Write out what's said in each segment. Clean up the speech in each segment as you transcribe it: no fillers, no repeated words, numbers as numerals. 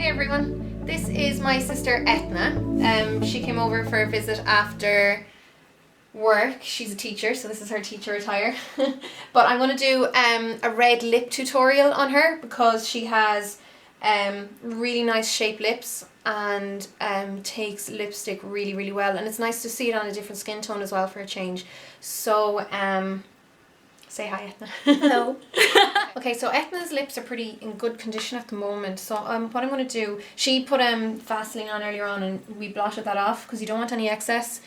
everyone, this is my sister Etna. She came over for a visit after work. She's a teacher, so this is her teacher attire. But I'm going to do a red lip tutorial on her because she has really nice shaped lips and takes lipstick really well, and it's nice to see it on a different skin tone as well for a change. So say hi, Etna. Hello. Okay, so Etna's lips are pretty in good condition at the moment. So what I'm going to do, she put Vaseline on earlier on and we blotted that off because you don't want any excess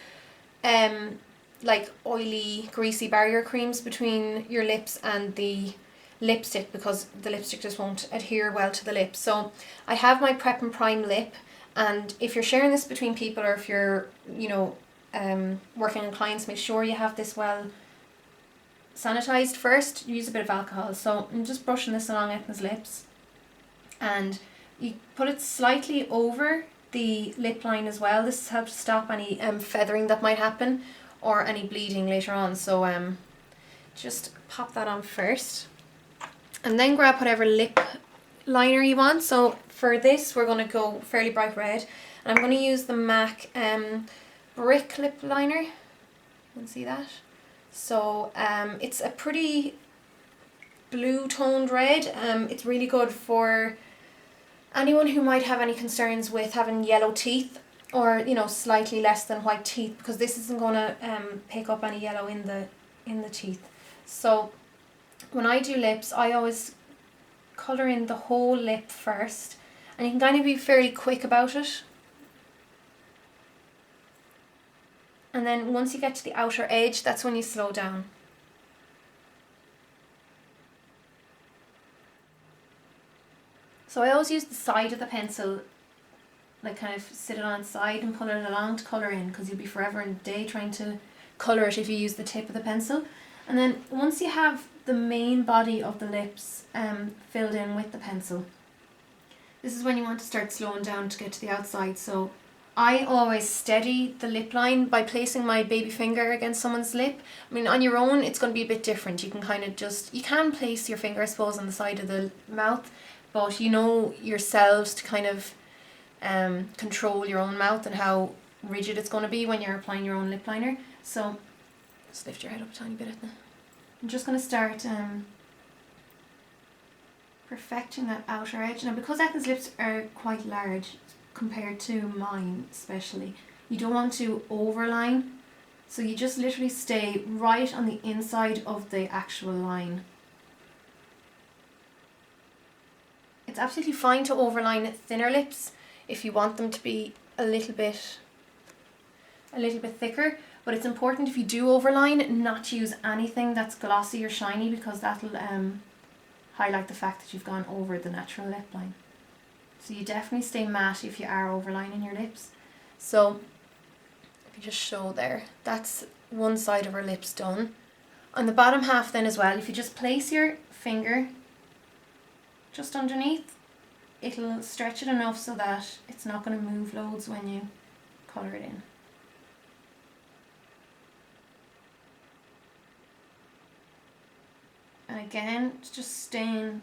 like oily, greasy barrier creams between your lips and the lipstick, because the lipstick just won't adhere well to the lips. So I have my Prep and Prime lip, and if you're sharing this between people or if you're, working on clients, make sure you have this well sanitized first. Use a bit of alcohol. So I'm just brushing this along Etna's lips, and you put it slightly over the lip line as well. This helps stop any feathering that might happen or any bleeding later on. So just pop that on first, and then grab whatever lip liner you want. So for this we're going to go fairly bright red, and I'm going to use the MAC Brick lip liner. You can see that. So it's a pretty blue toned red. It's really good for anyone who might have any concerns with having yellow teeth or slightly less than white teeth, because this isn't going to pick up any yellow in the teeth. So when I do lips, I always colour in the whole lip first, and you can kind of be fairly quick about it. And then once you get to the outer edge, that's when you slow down. So I always use the side of the pencil, like kind of sit it on its side and pull it along to colour in, because you'll be forever and a day trying to colour it if you use the tip of the pencil. And then once you have the main body of the lips filled in with the pencil, this is when you want to start slowing down to get to the outside. So I always steady the lip line by placing my baby finger against someone's lip. I mean, on your own it's going to be a bit different. You can kind of you can place your finger, I suppose, on the side of the mouth, but you know yourselves to kind of control your own mouth and how rigid it's going to be when you're applying your own lip liner. So just lift your head up a tiny bit, Etna. I'm just going to start perfecting that outer edge. Now, because Etna's lips are quite large compared to mine especially, you don't want to overline, so you just literally stay right on the inside of the actual line. It's absolutely fine to overline thinner lips if you want them to be a little bit thicker, but it's important if you do overline not to use anything that's glossy or shiny, because that'll highlight the fact that you've gone over the natural lip line. So you definitely stay matte if you are overlining your lips. So if you just show there, that's one side of our lips done. On the bottom half then as well, if you just place your finger just underneath, it'll stretch it enough so that it's not going to move loads when you colour it in. And again, just stain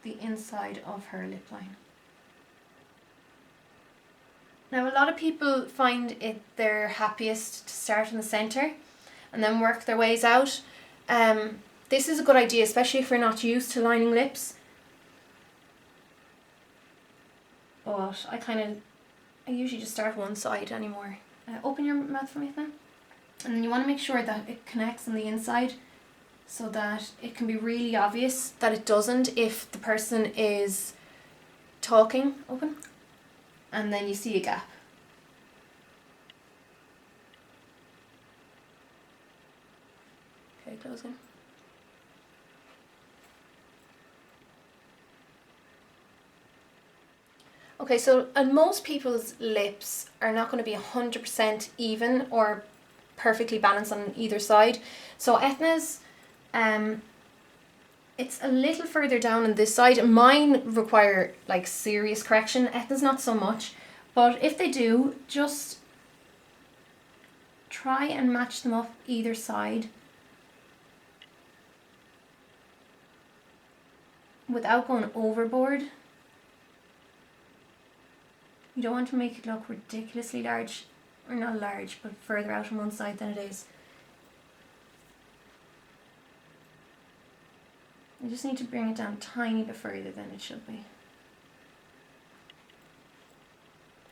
the inside of her lip line. Now, a lot of people find it their happiest to start in the centre and then work their ways out. This is a good idea, especially if you're not used to lining lips. But I usually just start one side anymore. Open your mouth for me then. And then you want to make sure that it connects on the inside so that it can be really obvious that it doesn't if the person is talking. Open. And then you see a gap. Okay, closing. Okay, so most people's lips are not going to be 100% even or perfectly balanced on either side. So Etna's, it's a little further down on this side. Mine require like serious correction. Etna's not so much, but if they do, just try and match them up either side without going overboard. You don't want to make it look ridiculously large, or not large, but further out on one side than it is. You just need to bring it down a tiny bit further than it should be.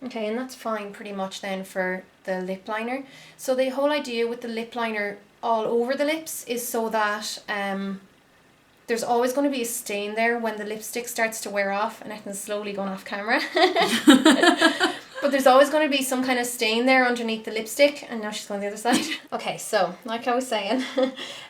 Okay, and that's fine pretty much then for the lip liner. So the whole idea with the lip liner all over the lips is so that there's always going to be a stain there when the lipstick starts to wear off, and Etna's slowly going off camera. But there's always going to be some kind of stain there underneath the lipstick, and now she's going the other side. Okay, so like I was saying,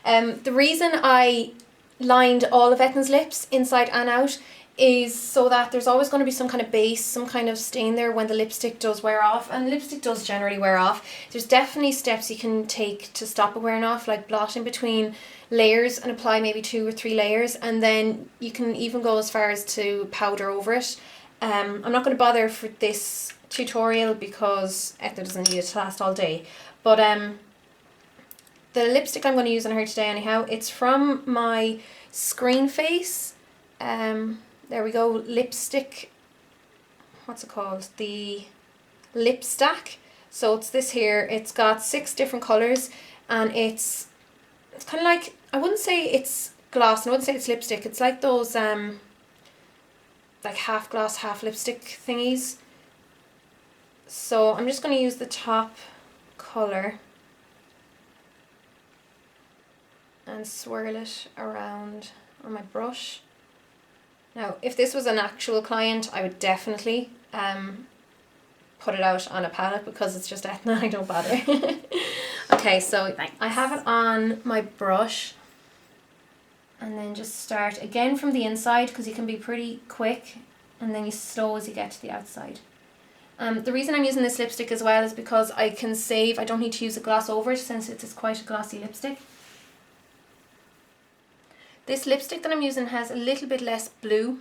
the reason I lined all of Etna's lips inside and out is so that there's always going to be some kind of base, some kind of stain there when the lipstick does wear off, and lipstick does generally wear off. There's definitely steps you can take to stop it wearing off, like blot in between layers and apply maybe 2 or 3 layers, and then you can even go as far as to powder over it. I'm not going to bother for this tutorial because Etna doesn't need it to last all day, but the lipstick I'm going to use on her today anyhow, it's from my Screen Face, there we go, lipstick, what's it called, the Lip Stack. So it's this here, it's got 6 different colours, and it's kind of like, I wouldn't say it's gloss, and I wouldn't say it's lipstick, it's like those like half gloss, half lipstick thingies. So I'm just going to use the top colour and swirl it around on my brush. Now, if this was an actual client, I would definitely put it out on a palette, because it's just Etna, I don't bother. Okay, so thanks. I have it on my brush, and then just start again from the inside, because you can be pretty quick, and then you slow as you get to the outside. The reason I'm using this lipstick as well is because I can save, I don't need to use a gloss over it since it is quite a glossy lipstick. This lipstick that I'm using has a little bit less blue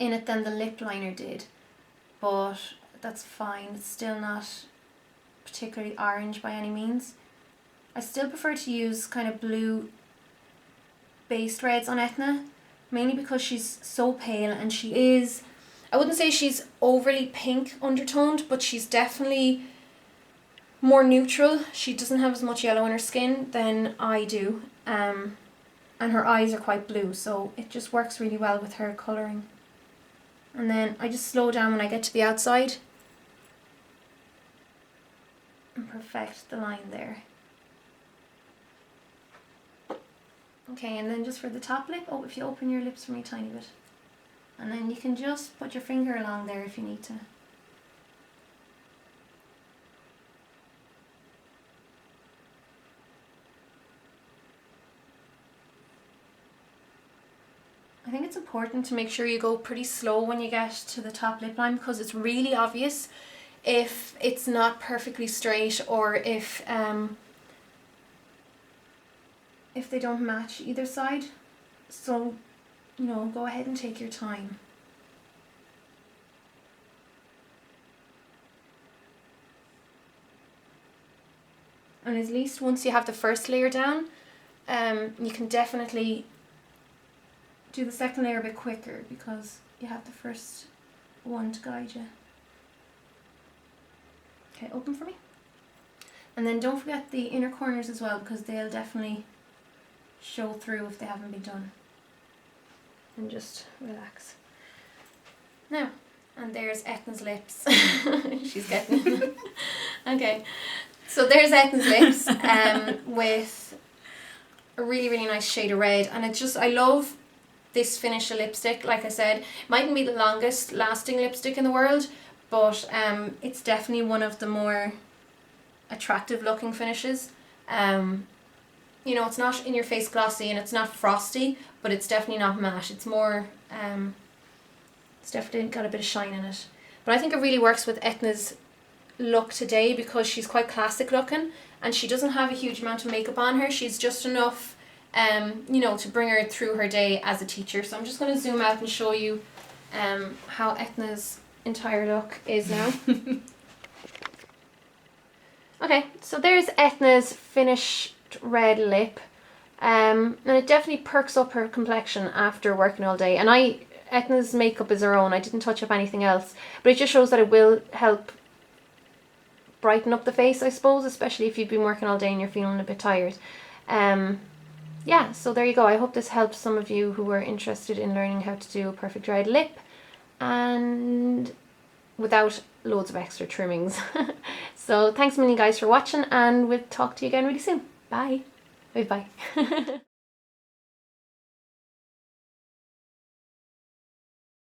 in it than the lip liner did, but that's fine. It's still not particularly orange by any means. I still prefer to use kind of blue based reds on Etna, mainly because she's so pale, and she is, I wouldn't say she's overly pink undertoned, but she's definitely more neutral. She doesn't have as much yellow in her skin than I do. And her eyes are quite blue, so it just works really well with her colouring. And then I just slow down when I get to the outside and perfect the line there. Okay, and then just for the top lip, oh, if you open your lips for me a tiny bit, and then you can just put your finger along there if you need to. I think it's important to make sure you go pretty slow when you get to the top lip line, because it's really obvious if it's not perfectly straight, or if they don't match either side. So, you know, go ahead and take your time. And at least once you have the first layer down, you can definitely do the second layer a bit quicker, because you have the first one to guide you. Okay, open for me. And then don't forget the inner corners as well, because they'll definitely show through if they haven't been done. And just relax. Now, and there's Etna's lips. She's getting okay, so there's Etna's lips with a really, really nice shade of red, and it's just, I love this finish of lipstick. Like I said, it mightn't be the longest lasting lipstick in the world, but it's definitely one of the more attractive looking finishes. You know, it's not in your face glossy, and it's not frosty, but it's definitely not matte. It's more, it's definitely got a bit of shine in it. But I think it really works with Etna's look today, because she's quite classic looking, and she doesn't have a huge amount of makeup on her. She's just enough you know, to bring her through her day as a teacher. So I'm just going to zoom out and show you how Etna's entire look is now. Okay, so there's Etna's finished red lip, and it definitely perks up her complexion after working all day. And I Etna's makeup is her own. I didn't touch up anything else. But it just shows that it will help brighten up the face, I suppose, especially if you've been working all day and you're feeling a bit tired. Yeah, so there you go. I hope this helps some of you who are interested in learning how to do a perfect red lip and without loads of extra trimmings. So thanks a million guys for watching, and we'll talk to you again really soon. Bye. Bye bye.